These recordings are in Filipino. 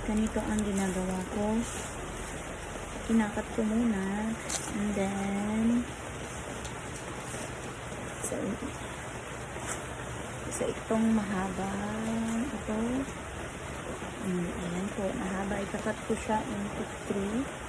ganito ang ginagawa ko. Kinakat ko muna, and then so itong mahaba ito, ayan po, mahaba, ikakat ko siya into 3.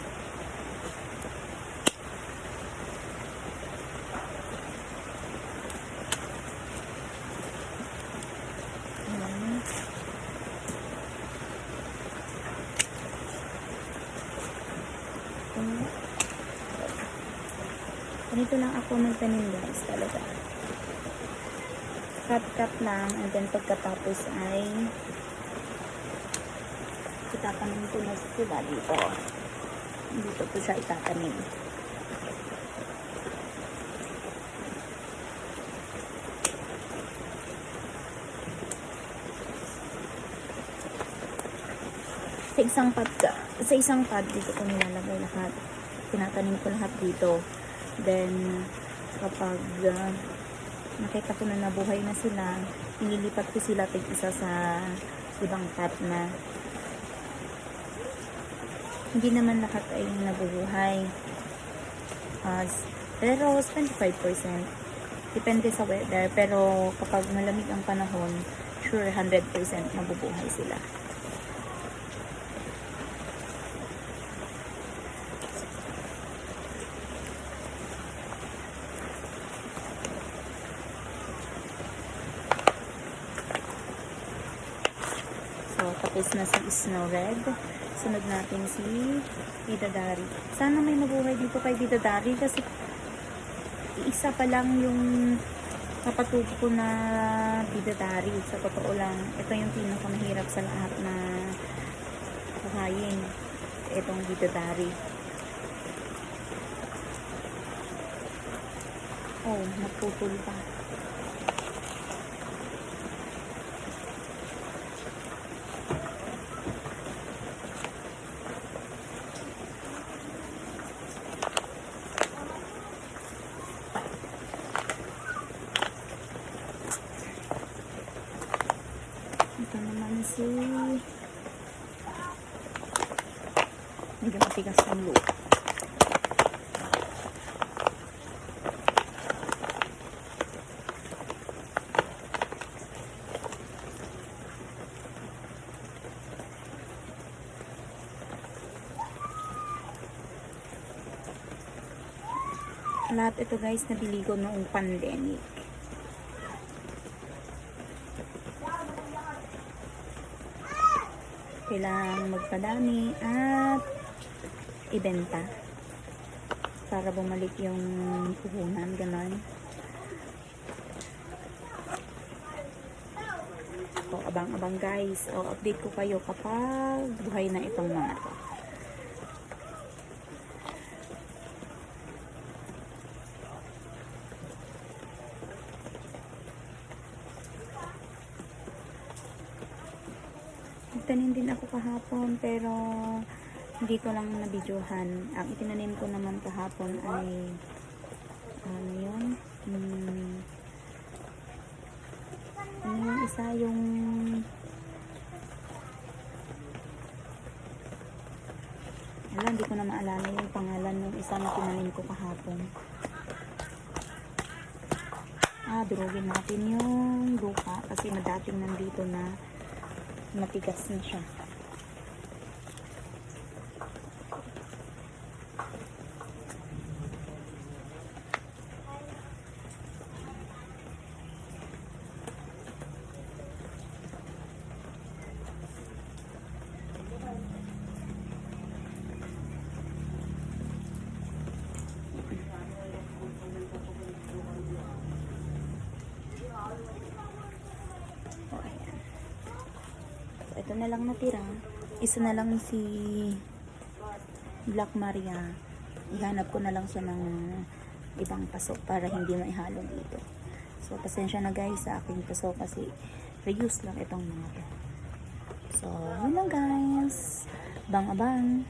Ganito lang ako magtanim guys, talaga. Cut lang, and then pagkatapos ay itatanim ko na sila dito. Dito ko siya itatanim. Sa isang pad dito ko nilalagay lahat. Tinatanim ko lahat dito. Then kapag nakita ko na nabuhay na sila, inilipat ko sila tig-isa sa ibang pot na. Hindi naman lahat ay nabubuhay. Pero 25%. Depende sa weather. Pero kapag malamig ang panahon, sure 100% mabubuhay sila. Tapos na si Snow Red. Sunod natin si Bidadari. Sana may mabuhay dito kay Bidadari kasi isa pa lang yung kapatid ko na Bidadari. Sa totoo lang, ito yung pinakamahirap sa lahat na buhayin. Itong Bidadari. Oh, naputol pa. Ito naman si medyo matigas ang lupa. Lahat ito guys nabili ko noong pandemic. Kailangan magpadami at ibenta para bumalik yung puhunan, gano'n. So, abang-abang guys. So, update ko kayo kapag buhay na itong mga to. Nagtanim din ako kahapon pero hindi ko lang nabidyohan. Ang itinanim ko naman kahapon ay ano yun? Yung isa yung hindi ko na maalala yung pangalan ng isa na tinanim ko kahapon. Durugin natin yung lupa kasi madating nandito na matigas na siya. Ito na lang natira. Isa na lang si Black Maria. Ihanap ko na lang siya ng ibang pasok para hindi maihalo dito. So, pasensya na guys sa aking pasok kasi reuse lang itong mga to. So, yun lang guys. Abang-abang.